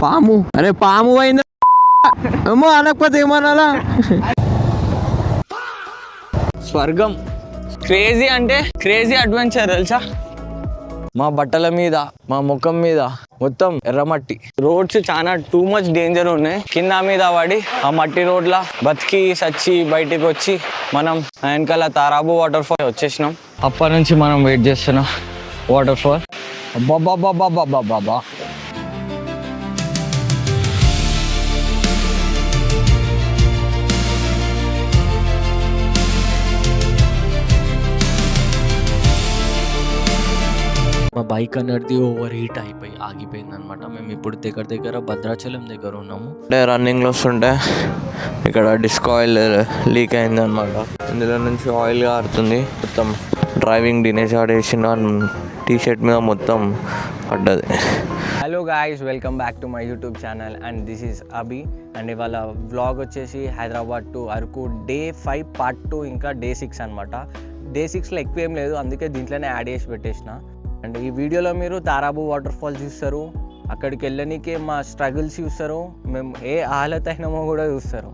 పాము, అరే పాము అయింది ఏమో అనకపోతే ఏమనాలా. స్వర్గం క్రేజీ అంటే క్రేజీ అడ్వెంచర్ తెలుసా. మా బట్టల మీద, మా ముఖం మీద మొత్తం ఎర్రమట్టి. రోడ్స్ చాలా టూ మచ్ డేంజర్ ఉన్నాయి. కింద మీద పడి ఆ మట్టి రోడ్ల బతికి సచ్చి బయటికి వచ్చి మనం వెనకాల తారాబు వాటర్ ఫాల్ వచ్చేసినాం. అప్పటి నుంచి మనం వెయిట్ చేస్తున్నాం వాటర్ ఫాల్. బాబా మా బైక్ అనేది ఓవర్ హీట్ అయిపోయి ఆగిపోయింది అనమాట. మేము ఇప్పుడు దగ్గర భద్రాచలం దగ్గర ఉన్నాము. రన్నింగ్లో వస్తుంటే ఇక్కడ డిస్క్ ఆయిల్ లీక్ అయింది అనమాట. ఇందులో నుంచి ఆయిల్ కారుతుంది. మొత్తం డ్రైవింగ్ డినేసాడ్ వేసిన టీషర్ట్ మీద మొత్తం పడ్డది. Hello guys, welcome back to my YouTube channel and this is Abhi. And ఇవాళ వ్లాగ్ వచ్చేసి Hyderabad to Araku day 5 part 2 ఇంకా డే 6 అనమాట. డే 6లో ఎక్కువ ఏం లేదు, అందుకే దీంట్లోనే యాడ్ చేసి పెట్టేసిన. అండ్ ఈ వీడియోలో మీరు తారాబు వాటర్ ఫాల్ చూస్తారు, అక్కడికి వెళ్ళనీకే మా స్ట్రగుల్స్ చూస్తారు, మేము ఏ హాలత్ అయినామో కూడా చూస్తారు.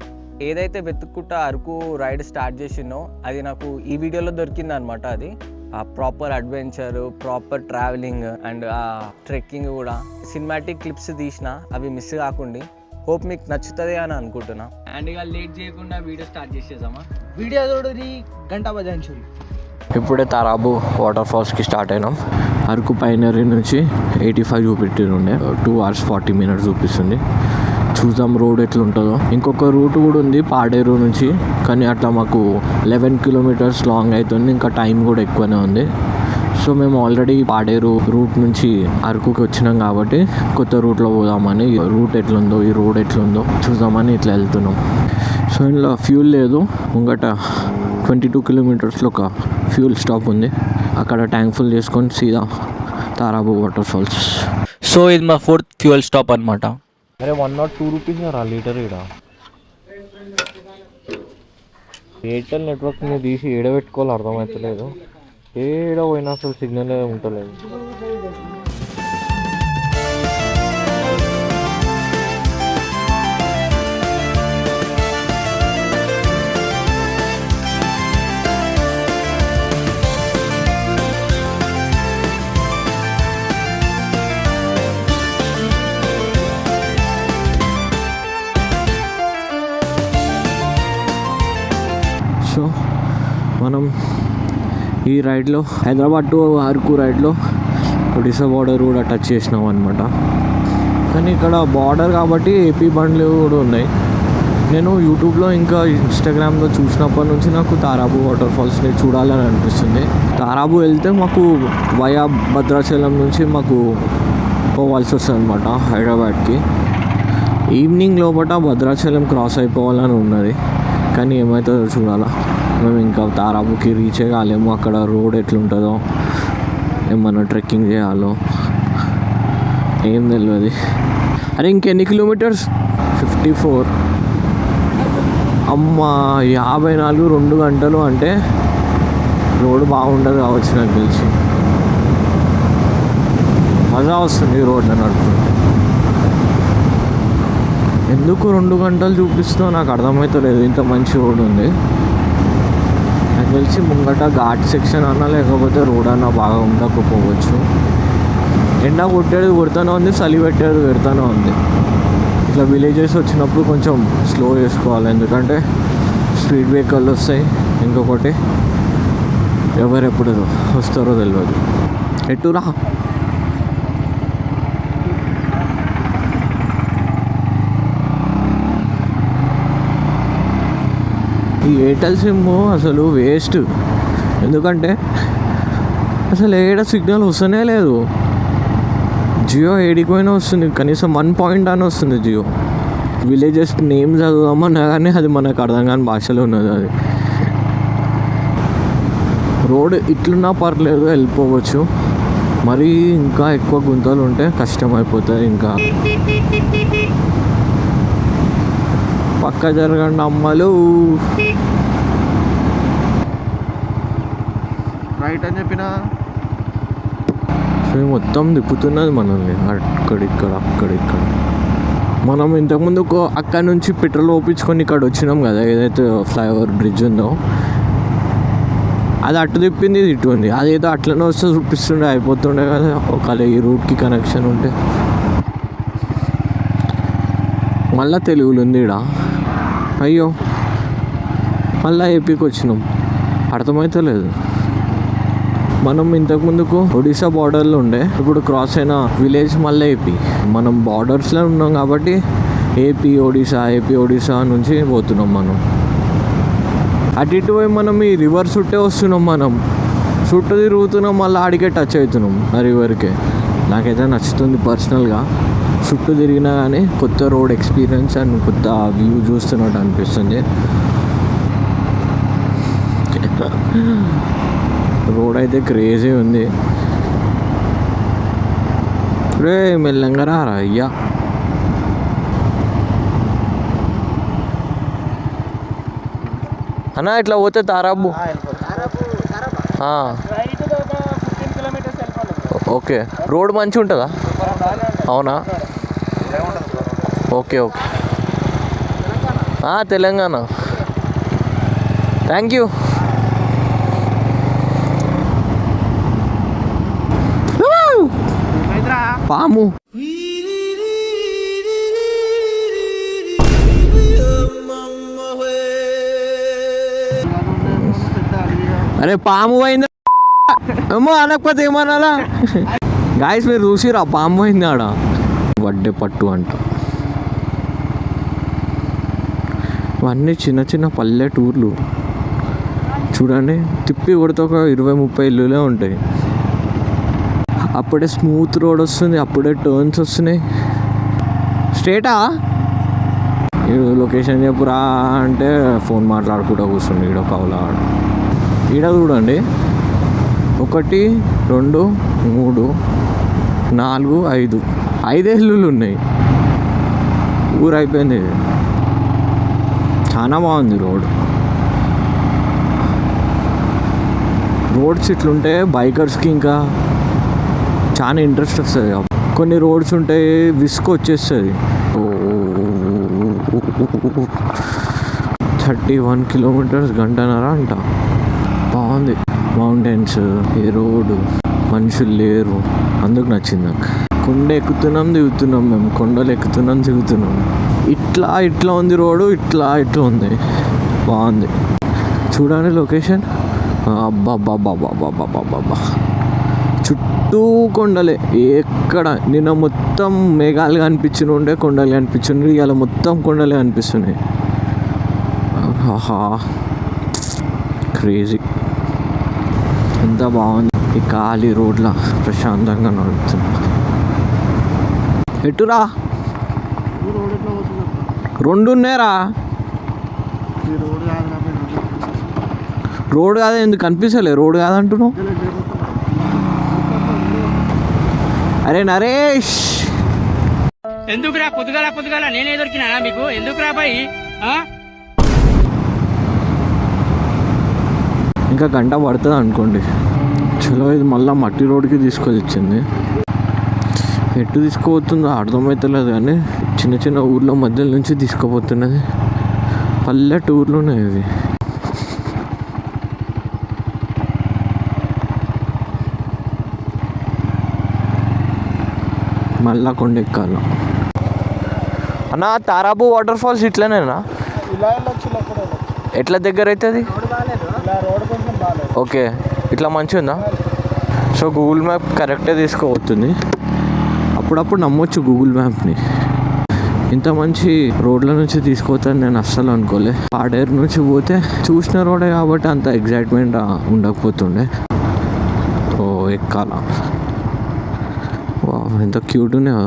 ఏదైతే వెతుక్కుంటా అరకు రైడ్ స్టార్ట్ చేసినో అది నాకు ఈ వీడియోలో దొరికింది అనమాట. అది ఆ proper adventure, proper travelling and ఆ ట్రెక్కింగ్ కూడా సినిమాటిక్ క్లిప్స్ తీసిన, అవి మిస్ కాకుండా. హోప్ మీకు నచ్చుతుంది అని అనుకుంటున్నా. అండ్ ఇక లేట్ చేయకుండా వీడియో స్టార్ట్ చేసేద్దామా. వీడియో చూడరి గంట బజాయించురి. ఇప్పుడే తారాబు వాటర్ ఫాల్స్కి స్టార్ట్ అయినాం. అరకు పైనరీ నుంచి 85 చూపెట్టిండే, 2 hours 40 minutes చూపిస్తుంది. చూద్దాం రోడ్ ఎట్లుంటుందో. ఇంకొక రూట్ కూడా ఉంది పాడేరు నుంచి, కానీ అట్లా మాకు 11 kilometers లాంగ్ అవుతుంది. ఇంకా టైం కూడా ఎక్కువనే ఉంది. సో మేము ఆల్రెడీ పాడేరు రూట్ నుంచి అరకుకి వచ్చినాం కాబట్టి కొత్త రూట్లో పోదామని, రూట్ ఎట్లుందో ఈ రోడ్ ఎట్లుందో చూద్దామని ఇట్లా వెళ్తున్నాం. సో ఇంట్లో ఫ్యూల్ లేదు. ముంగట 22 kilometers ఒక ఫ్యూల్ స్టాప్ ఉంది, అక్కడ ట్యాంక్ ఫుల్ చేసుకొని సీదా తారాబు వాటర్ ఫాల్స్. సో ఇది మా 4th ఫ్యూయల్ స్టాప్ అనమాట. అరే 102 rupees రా లీటర్. ఇక్కడ ఎయిర్టెల్ నెట్వర్క్ని తీసి ఏడబెట్టుకోవాలి అర్థమవుతలేదు. ఏడ పోయినా అసలు సిగ్నల్ ఉంటలేదు. సో మనం ఈ రైడ్లో హైదరాబాద్ టు అరకు రైడ్లో ఒడిశా బార్డర్ కూడా టచ్ చేసినాం అనమాట. కానీ ఇక్కడ బార్డర్ కాబట్టి ఏపీ బండ్లు కూడా ఉన్నాయి. నేను యూట్యూబ్లో ఇంకా ఇన్స్టాగ్రామ్లో చూసినప్పటి నుంచి నాకు తారాబు వాటర్ ఫాల్స్ని చూడాలని అనిపిస్తుంది. తారాబు వెళ్తే మాకు వయా భద్రాచలం నుంచి మాకు పోవాల్సి వస్తుంది అనమాట హైదరాబాద్కి. ఈవినింగ్ లోపల భద్రాచలం క్రాస్ అయిపోవాలని ఉన్నది, కానీ ఏమవుతుందో చూడాలా. మేము ఇంకా తారాబుకి రీచ్ కాలేము. అక్కడ రోడ్ ఎట్లుంటుందో, ఏమన్నా ట్రెక్కింగ్ చేయాలో ఏం తెలియదు. అరే ఇంకెన్ని కిలోమీటర్స్? 54. అమ్మ 54 2 గంటలు అంటే రోడ్ బాగుండదు కావచ్చు నాకు తెలిసి. మజా వస్తుంది రోడ్లో నడుపుతుంటే. ఎందుకు 2 గంటలు చూపిస్తుందో నాకు అర్థమవుతలేదు. ఇంత మంచి రోడ్ ఉంది. నాకు తెలిసి ముంగట ఘాట్ సెక్షన్ అన్నా లేకపోతే రోడ్ అన్నా బాగా ఉండకపోవచ్చు. ఎండ కొట్టేది కొడుతూనే ఉంది, చలి పెట్టేది పెడుతూనే ఉంది. ఇట్లా విలేజెస్ వచ్చినప్పుడు కొంచెం స్లో చేసుకోవాలి, ఎందుకంటే స్పీడ్ బ్రేకర్లు వస్తాయి. ఇంకొకటి ఎవరెప్పుడు వస్తారో తెలియదు. ఎటురా ఈ ఎయిర్టెల్ సిమ్ అసలు వేస్ట్. ఎందుకంటే అసలు ఏడ సిగ్నల్ వస్తూనే లేదు. జియో ఏడిపోయినా వస్తుంది, కనీసం 1 point అని వస్తుంది జియో. విలేజెస్ నేమ్ చదువుదామన్నా కానీ అది మనకు అర్థం కాని భాషలో ఉన్నది. అది రోడ్ ఇట్లున్నా పర్లేదు, వెళ్ళిపోవచ్చు. మరీ ఇంకా ఎక్కువ గుంతలు ఉంటే కష్టం అయిపోతుంది. ఇంకా పక్క జరగండి అమ్మలు. రైట్ అని చెప్పిన సో మొత్తం తిప్పుతున్నది మనల్ని అక్కడిక్కడ అక్కడిక్కడ. మనం ఇంతకుముందు అక్కడ నుంచి పెట్రోల్ ఓపించుకొని ఇక్కడ వచ్చినాం కదా, ఏదైతే ఫ్లైఓవర్ బ్రిడ్జ్ ఉందో అది అటు తిప్పింది, ఇది ఇటు ఉంది. అదేదో అట్లనే వస్తే చూపిస్తుండే అయిపోతుండే కదా ఒకవేళ ఈ రూట్కి కనెక్షన్ ఉంటే. మళ్ళా తెలుగులో ఉంది ఈడ. అయ్యో మళ్ళీ ఏపీకి వచ్చినాం, అర్థమైతే లేదు. మనం ఇంతకుముందుకు ఒడిశా బార్డర్లో ఉండే, ఇప్పుడు క్రాస్ అయిన విలేజ్ మళ్ళీ ఏపీ. మనం బార్డర్స్లో ఉన్నాం కాబట్టి ఏపీ ఒడిశా నుంచి పోతున్నాం మనం. అటు ఇటు పోయి మనం ఈ రివర్ చుట్టే వస్తున్నాం, మనం చుట్టూ తిరుగుతున్నాం, మళ్ళీ ఆడికే టచ్ అవుతున్నాం ఆ రివర్కే. నాకైతే నచ్చుతుంది పర్సనల్గా. చుట్టూ తిరిగినా కానీ కొత్త రోడ్ ఎక్స్పీరియన్స్ అండ్ కొత్త వ్యూ చూస్తున్నట్టు అనిపిస్తుంది. రోడ్ అయితే క్రేజీ ఉంది. రే మెల్లంగా రారా అయ్యా. అన్నా ఇట్లా పోతే తారాబు. ఓకే, రోడ్ మంచిగా ఉంటుందా? అవునా, okay okay. Telangana. Thank you. పాము అరే పాము పోయింది ఏమో అనకపోతే ఏమనాలా. గాయస్ మీరు చూసిరా పాము పోయింది ఆడ. వడ్డే పట్టు అంట. ఇవన్నీ చిన్న చిన్న పల్లెటూర్లు చూడండి. తిప్పి కొడితే ఒక 20-30 ఇల్లులే ఉంటాయి. అప్పుడే స్మూత్ రోడ్ వస్తుంది, అప్పుడే టర్న్స్ వస్తున్నాయి. స్ట్రేటా లొకేషన్ చెప్పురా అంటే ఫోన్ మాట్లాడుకుంటూ కూర్చుండి. ఈడ కవలా ఈడ చూడండి, 1 2 3 4 5 ఇల్లులు ఉన్నాయి. ఊరు అయిపోయింది. చాలా బాగుంది రోడ్స్ ఇట్లుంటే బైకర్స్కి ఇంకా చాలా ఇంట్రెస్ట్ వస్తుంది. కొన్ని రోడ్స్ ఉంటాయి విసుగు వచ్చేస్తుంది. 31 కిలోమీటర్స్ గంటన్నర అంట. బాగుంది. మౌంటైన్స్, ఈ రోడ్డు, మనుషులు లేరు, అందుకు నచ్చింది నాకు. కొండ ఎక్కుతున్నాం దిగుతున్నాం, మేము కొండలు ఎక్కుతున్నాం దిగుతున్నాం. ఇట్లా ఉంది రోడ్డు, ఇట్లా ఉంది. బాగుంది. చూడండి లొకేషన్. అబ్బాబ్బాబ్బాబ్బాబ్బాబ్బా, చుట్టూ కొండలే. ఎక్కడ నిన్న మొత్తం మేఘాలు కనిపించినుండే, కొండలు కనిపించింది. ఇవాళ మొత్తం కొండలే కనిపిస్తున్నాయి. ఆహా క్రేజీ. ఎంత బాగుంది. ఈ ఖాళీ రోడ్ల ప్రశాంతంగా నడుపుతున్నా. ఎటురా 2 ఉన్నాయరా. రోడ్ కాదా, ఎందుకు కనిపిస్తలే? రోడ్ కాదంటున్నావు? అరే నరేష్, ఎందుకురా పొద్దుగాల నేనే దొరికినా మీకు? ఎందుకురా బాయ్? ఇంకా గంట పడుతుంది అనుకోండి. చలో, ఇది మళ్ళీ మట్టి రోడ్కి తీసుకొచ్చింది. ఎటు తీసుకుపోతుందో అర్థమవుతలేదు, కానీ చిన్న చిన్న ఊర్ల మధ్య నుంచి తీసుకుపోతున్నది. పల్లెటూర్లోనే ఇవి. మళ్ళా కొండ ఎక్కాలి. అన్న తారాబు వాటర్ ఫాల్స్ ఇట్లనేనా? ఎట్లా దగ్గర అవుతుంది? ఓకే, ఇట్లా మంచిగా ఉందా? సో గూగుల్ మ్యాప్ కరెక్టే తీసుకోవచ్చుంది. అప్పుడప్పుడు నమ్మొచ్చు గూగుల్ మ్యాప్ని. ఇంత మంచి రోడ్ల నుంచి తీసుకుపోతాను నేను అస్సలు అనుకోలే. పాడేరు నుంచి పోతే చూసిన రోడే కాబట్టి అంత ఎగ్జైట్మెంట్ ఉండకపోతుండే. ఓ ఎక్కాల. ఎంత క్యూట్ ఉన్నాయో.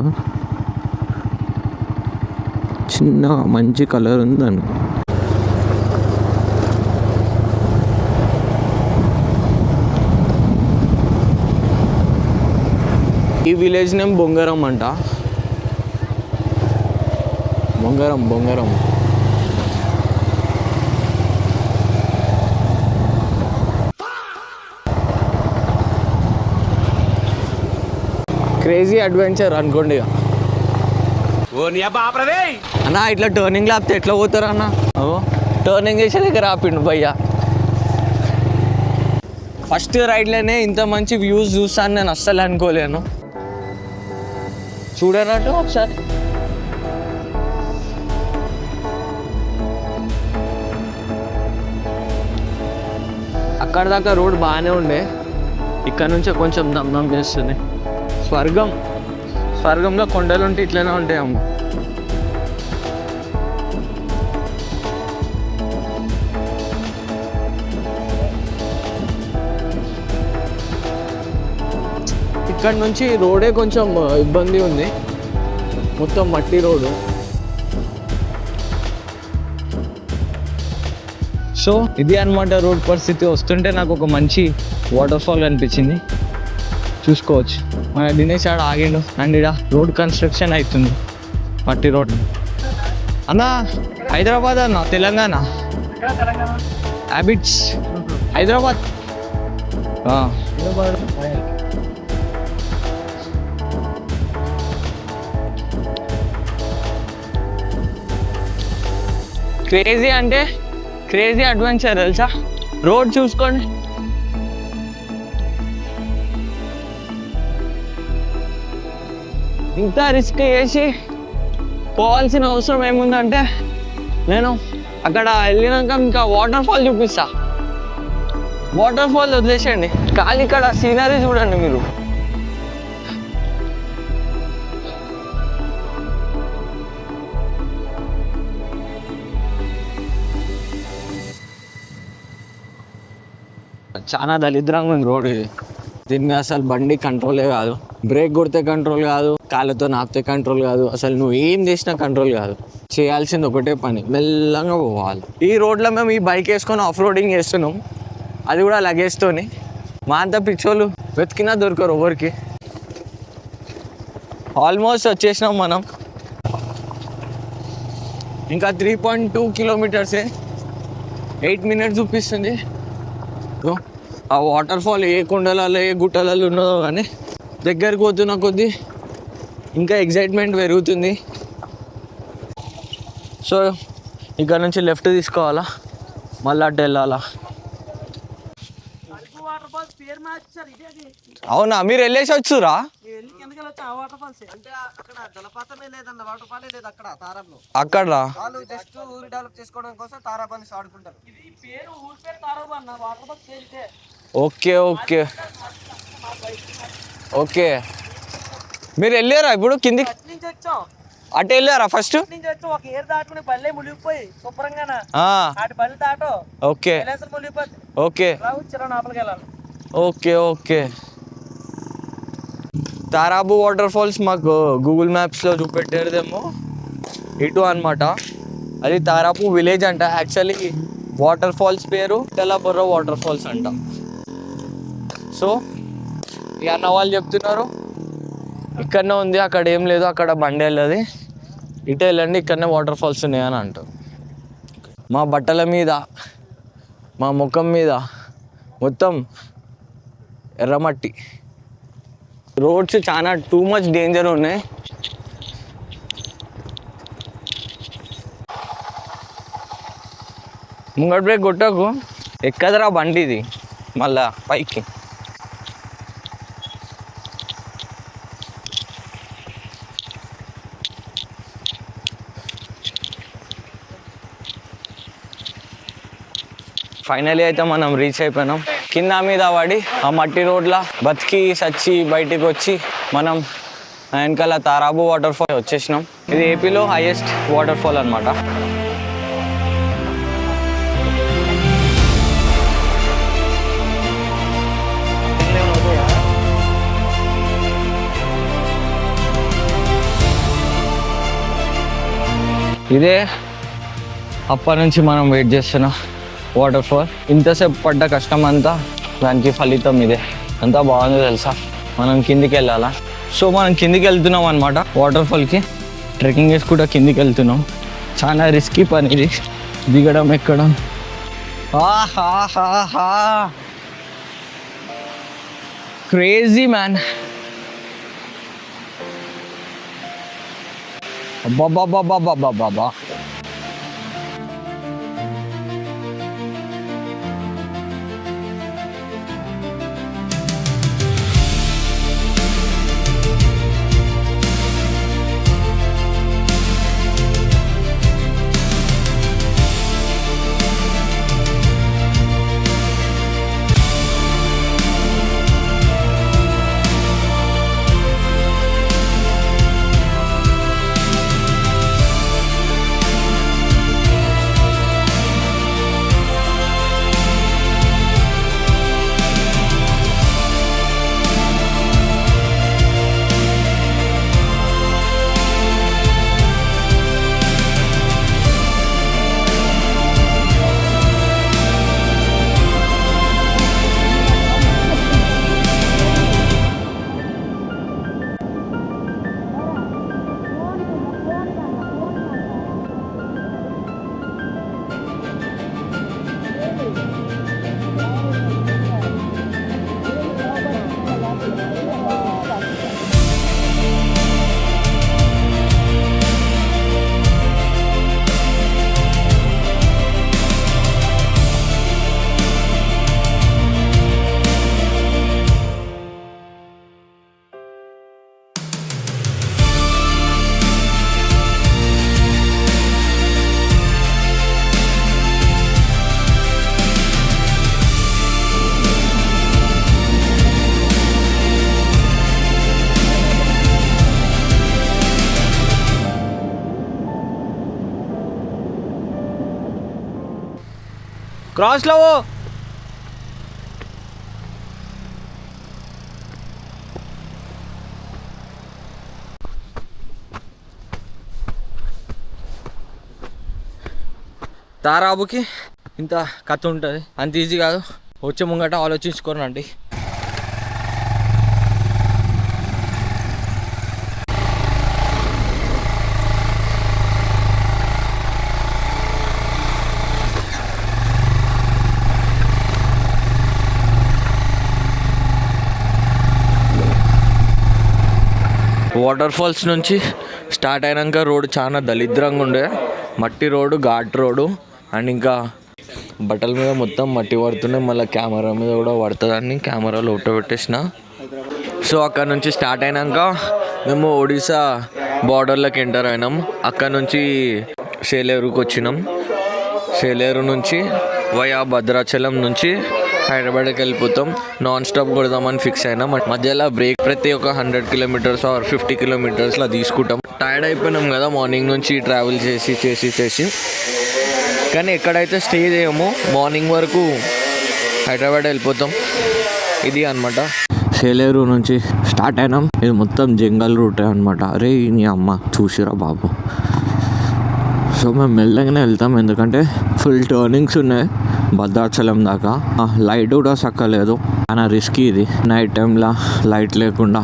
చిన్నగా మంచి కలర్ ఉంది దానికి. ఈ విలేజ్ నేమ్ బొంగరం అంట. బొంగరం. క్రేజీ అడ్వెంచర్ అనుకోండి. అన్న ఇట్లా టర్నింగ్ లాపితే ఎట్లా పోతారు అన్న? టర్నింగ్ చేసే దగ్గర ఆపిండు భయ్య. ఫస్ట్ రైడ్లోనే ఇంత మంచి వ్యూస్ చూస్తాను నేను అస్సలు అనుకోలేను. చూడనట్టు ఒకసారి అక్కడ దాకా రోడ్ బాగానే ఉండే, ఇక్కడ నుంచే కొంచెం దమ్ చేస్తుంది. స్వర్గంలో కొండలు ఉంటే ఇట్లనే ఉంటాయమ్మ. ఇక్కడ నుంచి రోడే కొంచెం ఇబ్బంది ఉంది, మొత్తం మట్టి రోడ్డు. సో ఇది అన్నమాట రోడ్ పరిస్థితి. వస్తుంటే నాకు ఒక మంచి వాటర్ ఫాల్ కనిపించింది, చూసుకోవచ్చు. మన దినేష్ ఆడ ఆగిండు అండ్ ఇక్కడ రోడ్ కన్స్ట్రక్షన్ అవుతుంది, మట్టి రోడ్. అన్న హైదరాబాద్ అన్న తెలంగాణ హ్యాబిట్స్ హైదరాబాద్. క్రేజీ అంటే క్రేజీ అడ్వెంచర్ తెలుసా. రోడ్ చూసుకోండి, ఇంత రిస్క్ చేసి పోవాల్సిన అవసరం ఏముందంటే, నేను అక్కడ వెళ్ళినాక ఇంకా వాటర్ ఫాల్ చూపిస్తా. వాటర్ ఫాల్ వదిలేసండి, కానీ ఇక్కడ సీనరీ చూడండి మీరు. చాలా దరిద్రంగా ఉంది రోడ్ ఇది. దీని మీద అసలు బండి కంట్రోలే కాదు, బ్రేక్ కొడితే కంట్రోల్ కాదు, కాళ్ళతో నాపితే కంట్రోల్ కాదు, అసలు నువ్వు ఏం చేసినా కంట్రోల్ కాదు. చేయాల్సింది ఒకటే పని, మెల్లగా పోవాలి. ఈ రోడ్లో మేము ఈ బైక్ వేసుకొని ఆఫ్ రోడింగ్ చేస్తున్నాం, అది కూడా లగేజ్తోని. మా అంత పిచ్చోళ్ళు వెతికినా దొరకరు ఎవరికి. ఆల్మోస్ట్ వచ్చేసినాం మనం, ఇంకా 3.2 కిలోమీటర్సే. 8 minutes చూపిస్తుంది. ఆ వాటర్ ఫాల్ ఏ కొండలలో ఏ గుట్టలలో ఉన్నదో కానీ దగ్గరికి పోతున్న కొద్దీ ఇంకా ఎగ్జైట్మెంట్ పెరుగుతుంది. సో ఇక్కడ నుంచి లెఫ్ట్ తీసుకోవాలా, మళ్ళీ అటు వెళ్ళాలా. అవునా, మీరు వెళ్ళేసి వచ్చురా? అక్కడ ఓకే ఓకే ఓకే. మీరు వెళ్ళారా ఇప్పుడు కిందికి? అటు వెళ్ళారా first? Okay okay okay okay. Tarabu waterfalls మాకు గూగుల్ మ్యాప్స్లో చూపెట్టేదేమో ఇటు అనమాట. అది తారాపు విలేజ్ అంట. యాక్చువల్లీ వాటర్ ఫాల్స్ పేరు తెల్లబొర్ర వాటర్ ఫాల్స్ అంట. సో ఈ అన్న వాళ్ళు చెప్తున్నారు ఇక్కడనే ఉంది, అక్కడ ఏం లేదు, అక్కడ బండి వెళ్ళదు, ఇటు వెళ్ళండి ఇక్కడనే వాటర్ ఫాల్స్ ఉన్నాయని అంటారు. మా బట్టల మీద, మా ముఖం మీద మొత్తం ఎర్రమట్టి. రోడ్స్ చాలా టూ మచ్ డేంజర్ ఉన్నాయి. ముంగట్ బ్రేక్ కొట్టకు, ఎక్కదరా బండి ఇది మళ్ళా పైకి. ఫైనలీ అయితే మనం రీచ్ అయిపోయినాం. కింద మీద పడి ఆ మట్టి రోడ్ల బతికి సచ్చి బయటికి వచ్చి మనం వెనకాల తారాబు వాటర్ ఫాల్ వచ్చేసినాం. ఇది ఏపీలో హైయెస్ట్ వాటర్ ఫాల్ అనమాట. ఇదే అప్పటి నుంచి మనం వెయిట్ చేస్తున్నాం వాటర్ ఫాల్. ఇంతసేపు పడ్డ కష్టం అంతా దానికి ఫలితం ఇదే. అంతా బాగుంది తెలుసా. మనం కిందికి వెళ్ళాలా. సో మనం కిందికి వెళ్తున్నాం అనమాట వాటర్ ఫాల్కి. ట్రెక్కింగ్ చేసుకుంటా కిందికి వెళ్తున్నాం. చాలా రిస్కీ పని ఇది, దిగడం ఎక్కడం. Crazy man. అబ్బాబ్బాబ్బాబ్బాబ్బాబ్బా. క్రాస్లో తారాబుకి ఇంత కథ ఉంటుంది, అంత ఈజీ కాదు. వచ్చే ముంగట ఆలోచించుకోనండి. వాటర్ ఫాల్స్ నుంచి స్టార్ట్ అయినాక రోడ్ చాలా దళిద్రంగా ఉండే, మట్టి రోడ్డు, ఘాట్ రోడ్డు. అండ్ ఇంకా బట్టల మీద మొత్తం మట్టి పడుతున్నాయి, మళ్ళీ కెమెరా మీద కూడా పడుతుందని కెమెరాలో ఒట్టో పెట్టేసిన. సో అక్కడ నుంచి స్టార్ట్ అయినాక మేము ఒడిశా బార్డర్లోకి ఎంటర్ అయినాం. అక్కడ నుంచి సేలేరుకి వచ్చినాం. సేలేరు నుంచి వయా భద్రాచలం నుంచి హైదరాబాద్కి వెళ్ళిపోతాం. నాన్ స్టాప్ కొడదామని ఫిక్స్ అయినా. మధ్యలో బ్రేక్ ప్రతి ఒక 100 కిలోమీటర్స్ ఆర్ 50 కిలోమీటర్స్లో తీసుకుంటాం. టైర్డ్ అయిపోయినాం కదా మార్నింగ్ నుంచి ట్రావెల్ చేసి. కానీ ఎక్కడైతే స్టే చేయమో మార్నింగ్ వరకు హైదరాబాద్ వెళ్ళిపోతాం. ఇది అనమాట. సేలేరు నుంచి స్టార్ట్ అయినాం. ఇది మొత్తం జంగల్ రూటే అనమాట. అరే నీ అమ్మ చూసిరా బాబు. సో మేము మెల్లగానే వెళ్తాం, ఎందుకంటే ఫుల్ టర్నింగ్స్ ఉన్నాయి భద్రాచలం దాకా. లైట్ కూడా సక్కలేదు, చాలా రిస్కీ ఇది. నైట్ టైంలో లైట్ లేకుండా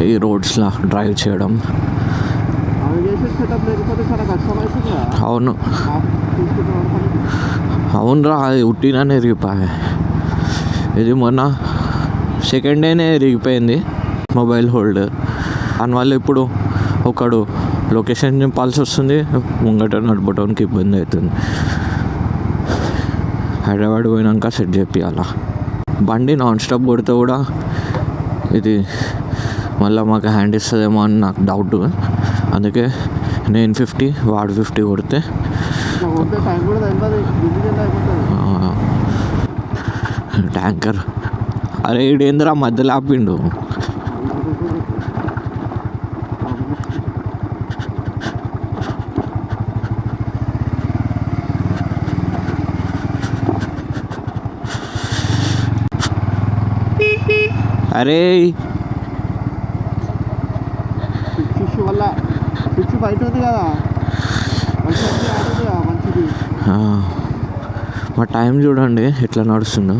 ఈ రోడ్స్లో డ్రైవ్ చేయడం. అవునురా, అది ఉట్టినానే ఎరిగిపోయా. ఇది మొన్న సెకండ్ డేనే ఎరిగిపోయింది మొబైల్ హోల్డర్. దానివల్ల ఇప్పుడు ఒకడు లొకేషన్ చెప్పాల్సి వస్తుంది, ముంగట నడపడానికి ఇబ్బంది అవుతుంది. హైదరాబాద్ పోయినాక సెట్ చేయాల. బండి నాన్ స్టాప్ కొడితే కూడా ఇది మళ్ళీ మాకు హ్యాండ్ ఇస్తుందేమో అని నాకు డౌట్. అందుకే నేను 50 వాడు 50 కొడితే ట్యాంకర్. అరే ఈడేంద్రా మధ్యలో ఆపిండు. అరే వల్ల బయట ఉంది కదా, మా టైం చూడండి ఎట్లా నడుస్తుందో.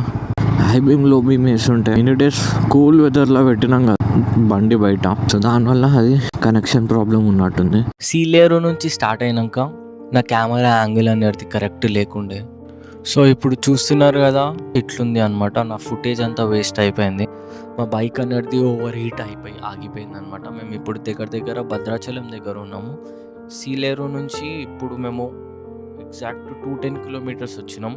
హై బీమ్ లో బీమ్ వేస్తుంటే ఎన్ని డేస్ కూల్ వెదర్లో పెట్టినాం కదా బండి బయట. సో దానివల్ల అది కనెక్షన్ ప్రాబ్లం ఉన్నట్టుంది. సీలేరు నుంచి స్టార్ట్ అయినాక నా కెమెరా యాంగిల్ అనేది కరెక్ట్ లేకుండే. సో ఇప్పుడు చూస్తున్నారు కదా ఇట్లుంది అనమాట. నా ఫుటేజ్ అంతా వేస్ట్ అయిపోయింది. మా బైక్ అనేది ఓవర్ హీట్ అయిపోయి ఆగిపోయింది అనమాట. మేము ఇప్పుడు దగ్గర భద్రాచలం దగ్గర ఉన్నాము. సీలేరు నుంచి ఇప్పుడు మేము ఎగ్జాక్ట్ 210 కిలోమీటర్స్ వచ్చినాం.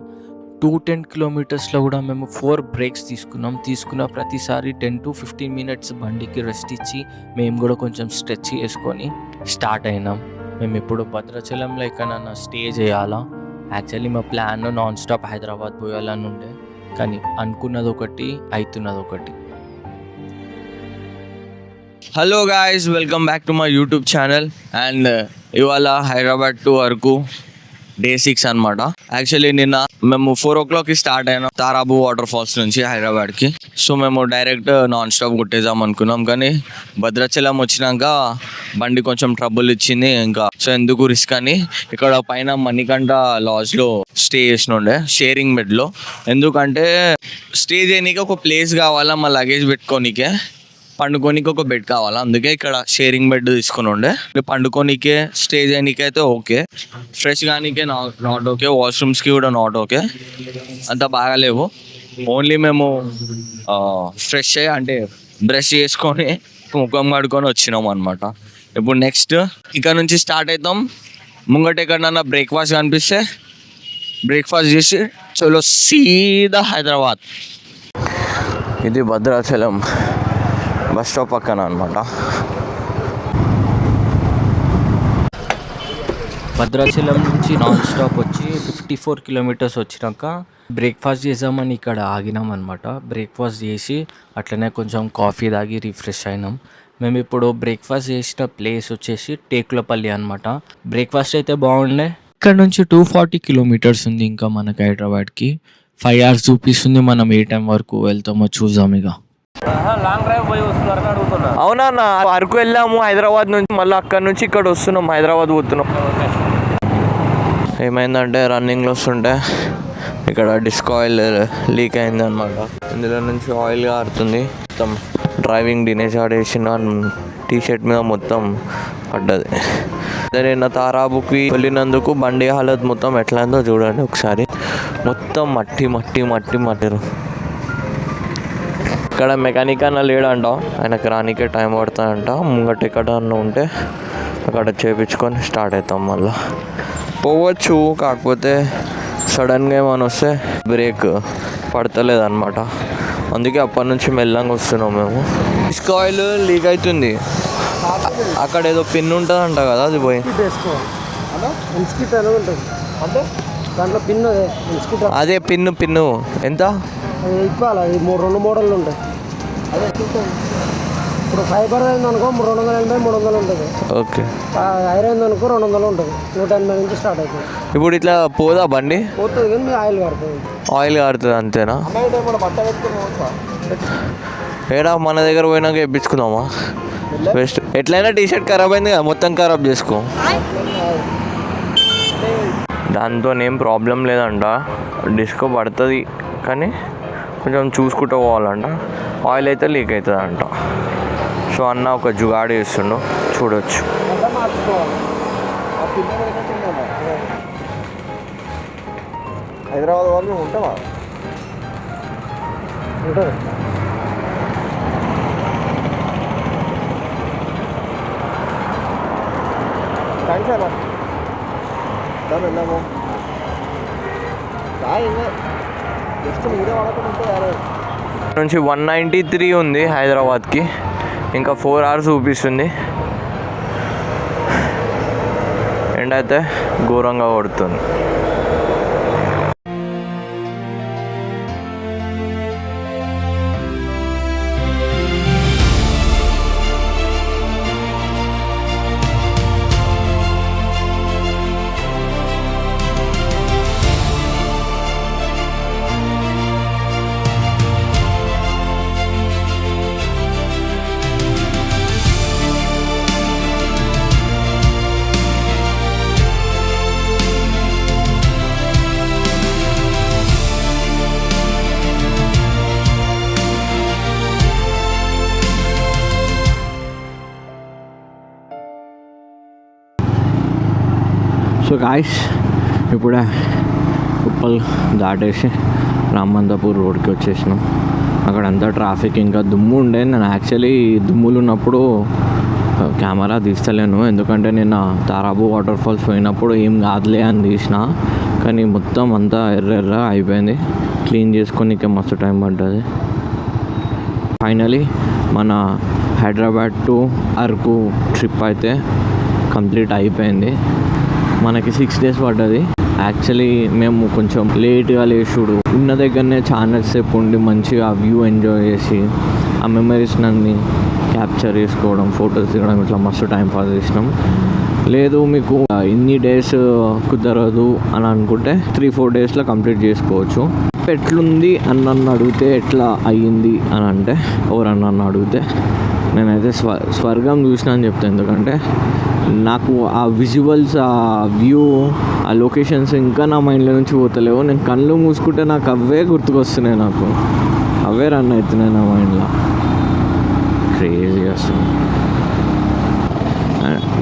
210 కిలోమీటర్స్లో కూడా మేము 4 బ్రేక్స్ తీసుకున్న ప్రతిసారి 10 to 15 మినిట్స్ బండికి రెస్ట్ ఇచ్చి మేము కూడా కొంచెం స్ట్రెచ్ చేసుకొని స్టార్ట్ అయినాం. మేము ఇప్పుడు భద్రాచలంలో ఎక్కడన్నా స్టే చేయాలా. యాక్చువల్లీ మా ప్లాన్ నాన్ స్టాప్ హైదరాబాద్ పోయాలని ఉండే, కానీ అనుకున్నది ఒకటి అవుతున్నది ఒకటి. Hello guys, welcome back to my YouTube channel. And ఇవాళ హైదరాబాద్ టు అరకు డే 6 అనమాట. యాక్చువల్లీ నిన్న మేము 4 o'clockకి స్టార్ట్ అయినాం తారాబు వాటర్ ఫాల్స్ నుంచి హైదరాబాద్కి. సో మేము డైరెక్ట్ నాన్ స్టాప్ కొట్టేద్దాం అనుకున్నాం, కానీ భద్రాచలం వచ్చినాక బండి కొంచెం ట్రబుల్ ఇచ్చింది. ఇంకా సో ఎందుకు రిస్క్ అని ఇక్కడ పైన మణికంఠ లాడ్జ్లో స్టే చేసినుండే షేరింగ్ బెడ్లో. ఎందుకంటే స్టే చేయనీకి ఒక ప్లేస్ కావాలా, మా లగేజ్ పెట్టుకోనికే, పండుకోనికి ఒక బెడ్ కావాలా. అందుకే ఇక్కడ షేరింగ్ బెడ్ తీసుకుని ఉండే. పండుకోనికే స్టే చేయనీకి అయితే ఓకే, ఫ్రెష్ కానీకే నాట్ ఓకే, వాష్రూమ్స్కి కూడా నాట్ ఓకే, అంత బాగాలేవు. ఓన్లీ మేము ఫ్రెష్ అంటే బ్రష్ చేసుకొని ముఖం కడుక్కొని వచ్చినాం అనమాట. ఇప్పుడు నెక్స్ట్ ఇక్కడ నుంచి స్టార్ట్ అవుతాం. ముంగట ఎక్కడన్నా బ్రేక్ఫాస్ట్ కనిపిస్తే బ్రేక్ఫాస్ట్ చేసి చలో సీదా హైదరాబాద్. ఇది భద్రాచలం బస్ స్టాప్ పక్కన అనమాట. భద్రాచలం నుంచి నాన్ స్టాప్ వచ్చి 54 కిలోమీటర్స్ వచ్చినాక బ్రేక్ఫాస్ట్ చేద్దామని ఇక్కడ ఆగినాం అనమాట. బ్రేక్ఫాస్ట్ చేసి అట్లనే కొంచెం కాఫీ తాగి రిఫ్రెష్ అయినాం. మేము ఇప్పుడు బ్రేక్ఫాస్ట్ చేసిన ప్లేస్ వచ్చేసి టేకులపల్లి అనమాట. బ్రేక్ఫాస్ట్ అయితే బాగుండే. ఇక్కడ నుంచి 240 కిలోమీటర్స్ ఉంది ఇంకా మనకి హైదరాబాద్కి. 5 hours చూపిస్తుంది. మనం ఏ టైం వరకు వెళ్తామో చూద్దాం. ఇక లాంగ్ డ్రైవ్ పోయి వస్తున్నారని అడుగుతున్నా. అవునా, అరకు వెళ్ళాము హైదరాబాద్ నుంచి, మళ్ళీ అక్కడ నుంచి ఇక్కడ వస్తున్నాం, హైదరాబాద్ పోతున్నాం. ఏమైందంటే రన్నింగ్లో వస్తుంటే ఇక్కడ డిస్క్ ఆయిల్ లీక్ అయింది అనమాట. ఇందులో నుంచి ఆయిల్ కారుతుంది. మొత్తం డ్రైవింగ్ డినేజ్ ఆడేసిన టీషర్ట్ మీద మొత్తం పడ్డది. నిన్న తారాబుకి వెళ్ళినందుకు బండి హాలత్ మొత్తం ఎట్లా ఉందో చూడండి ఒకసారి. మొత్తం మట్టి మట్టి మట్టి మట్టిరు. ఇక్కడ మెకానిక్ అన్న లేడంట, ఆయనకి రానికే టైం పడుతుందంట. ముంగట ఎక్కడన్నా ఉంటే అక్కడ చేపించుకొని స్టార్ట్ అవుతాం. మళ్ళీ పోవచ్చు, కాకపోతే సడన్గా ఏమైనా వస్తే బ్రేక్ పడతలేదు అనమాట. అందుకే అప్పటి నుంచి మెల్లంగా వస్తున్నాం మేము. డిస్క్ ఆయిల్ లీక్ అవుతుంది. అక్కడ ఏదో పిన్ ఉంటుందంట కదా, అది పోయి అదే పిన్ను ఎంత ఇప్పాలి. 2 మోడళ్ళు ఉంటాయి. అదే ఇప్పుడు ఫైబర్ అయింది అనుకో 280, 300 ఉంటుంది. ఓకే. ఐరన్ అనుకో 200 ఉంటుంది. 180 నుంచి స్టార్ట్ అవుతుంది. ఇప్పుడు ఇట్లా పోదా బండి? పోతుంది, కానీ మీ ఆయిల్ కారుతుంది. ఆయిల్ కారుతుంది అంతేనా? ఏడా మన దగ్గర పోయినాక వేయించుకుందామా? బెస్ట్. ఎట్లయినా టీషర్ట్ ఖరాబ్ అయింది కదా, మొత్తం ఖరాబ్ చేసుకో. దాంతో ఏం ప్రాబ్లం లేదంట, డిస్కో పడుతుంది, కానీ కొంచెం చూసుకుంటూ పోవాలంట. ఆయిల్ అయితే లీక్ అవుతుందంట. సో అన్న ఒక జుగాడు చేస్తుండు, చూడొచ్చు. హైదరాబాద్ వాళ్ళు ఉంటావా? ఉంటుంది. థ్యాంక్స్ అన్న. దాని వెళ్ళాము నుంచి 193 ఉంది హైదరాబాద్కి. ఇంకా 4 hours చూపిస్తుంది. ఎండ అయితే ఘోరంగా కొడుతుంది. సో గాయ్స్, ఇప్పుడే ఉప్పల్ దాటేసి రామంతపూర్ రోడ్కి వచ్చేసినాం. అక్కడంతా ట్రాఫిక్ ఇంకా దుమ్ము ఉండే. నేను యాక్చువల్లీ దుమ్ములు ఉన్నప్పుడు కెమెరా తీస్తలేను, ఎందుకంటే నేను తారాబు వాటర్ ఫాల్స్ పోయినప్పుడు ఏం కాదులే అని తీసిన, కానీ మొత్తం అంతా ఎర్ర అయిపోయింది. క్లీన్ చేసుకొనికే మస్తు టైం పడ్డది. ఫైనలీ మన హైదరాబాద్ టు అరకు ట్రిప్ అయితే కంప్లీట్ అయిపోయింది. మనకి 6 days పడ్డది. యాక్చువల్లీ మేము కొంచెం లేట్గా లేచుడు, ఉన్న దగ్గరనే చాలా సేపు ఉండి మంచిగా వ్యూ ఎంజాయ్ చేసి ఆ మెమరీస్ అన్ని క్యాప్చర్ చేసుకోవడం, ఫొటోస్ దిగడం, ఇట్లా మస్తు టైం పాస్ చేసినాం. లేదు మీకు ఇన్ని డేస్ కుదరదు అని అనుకుంటే 3-4 daysలో కంప్లీట్ చేసుకోవచ్చు. ఎట్లుంది అని నన్ను అడిగితే, ఎట్లా అయ్యింది అని అంటే, ఎవరన్నా నన్ను అడిగితే నేనైతే స్వర్గం చూసినా అని చెప్తాను. ఎందుకంటే నాకు ఆ విజువల్స్, ఆ వ్యూ, ఆ లొకేషన్స్ ఇంకా నా మైండ్లో నుంచి పోతలేవు. నేను కళ్ళు మూసుకుంటే నాకు అవే గుర్తుకొస్తున్నాయి, నాకు అవే రన్ అవుతున్నాయి నా మైండ్లో. క్రేజీ అసలు.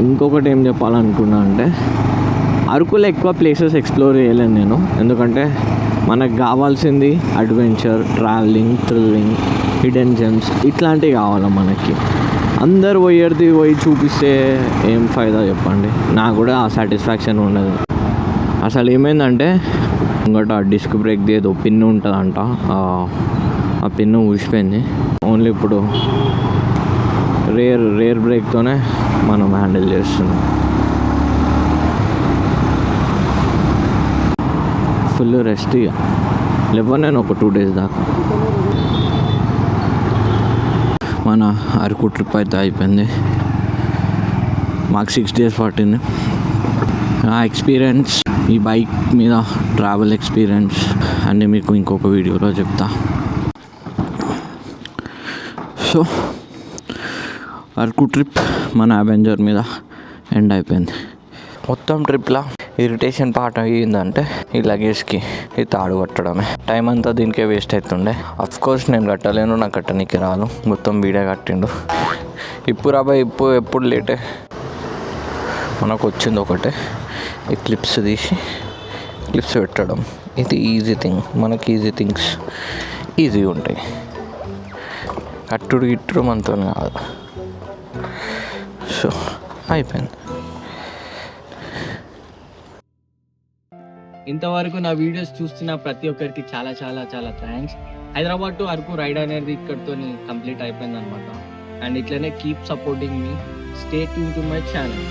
ఇంకొకటి ఏం చెప్పాలనుకున్నా అంటే, అరకులో ఎక్కువ ప్లేసెస్ ఎక్స్ప్లోర్ చేయలేను నేను, ఎందుకంటే మనకు కావాల్సింది adventure, travelling, thrilling, hidden gems ఇట్లాంటివి కావాలి మనకి. అందరు పోయి చూపిస్తే ఏం ఫైదా చెప్పండి, నాకు కూడా ఆ సాటిస్ఫాక్షన్ ఉండదు. అసలు ఏమైందంటే, ఇంకోటి ఆ డిస్క్ బ్రేక్ది ఏదో పిన్ ఉంటుందంట, ఆ పిన్ను ఊసిపోయింది. ఓన్లీ ఇప్పుడు రేర్ బ్రేక్తోనే మనం హ్యాండిల్ చేస్తున్నాం. ఫుల్ రెస్ట్ ఇక లేకపోతే నేను ఒక 2 days దాకా. మన అరకు ట్రిప్ అయితే అయిపోయింది. మాకు 6 days పట్టింది. ఆ ఎక్స్పీరియన్స్, ఈ బైక్ మీద ట్రావెల్ ఎక్స్పీరియన్స్ అన్నీ మీకు ఇంకొక వీడియోలో చెప్తా. సో అరకు ట్రిప్ మన అవెంజర్ మీద ఎండ్ అయిపోయింది. మొత్తం ట్రిప్లో ఇరిటేషన్ పార్ట్ అయ్యిందంటే ఈ లగేజ్కి ఈ తాడు కట్టడమే. టైం అంతా దీనికే వేస్ట్ అవుతుండే. అఫ్కోర్స్ నేను కట్టలేను, నాకు కట్టనీకి రాదు. మొత్తం వీడే కట్టిండు. ఇప్పుడు రాబాయ్ ఎప్పుడు లేటే. మనకు వచ్చింది ఒకటే, ఈ క్లిప్స్ తీసి క్లిప్స్ పెట్టడం. ఇది ఈజీ థింగ్, మనకి ఈజీ థింగ్స్ ఈజీగా ఉంటాయి. గిట్టుడు మనతో కాదు. సో అయిపోయింది. ఇంతవరకు నా వీడియోస్ చూస్తున్న ప్రతి ఒక్కరికి చాలా చాలా చాలా thanks. Hyderabad to Araku ride అనేది ఇక్కడితో కంప్లీట్ అయిపోయింది అనమాట. అండ్ ఇట్లనే కీప్ సపోర్టింగ్ మీ. Stay tune to my channel.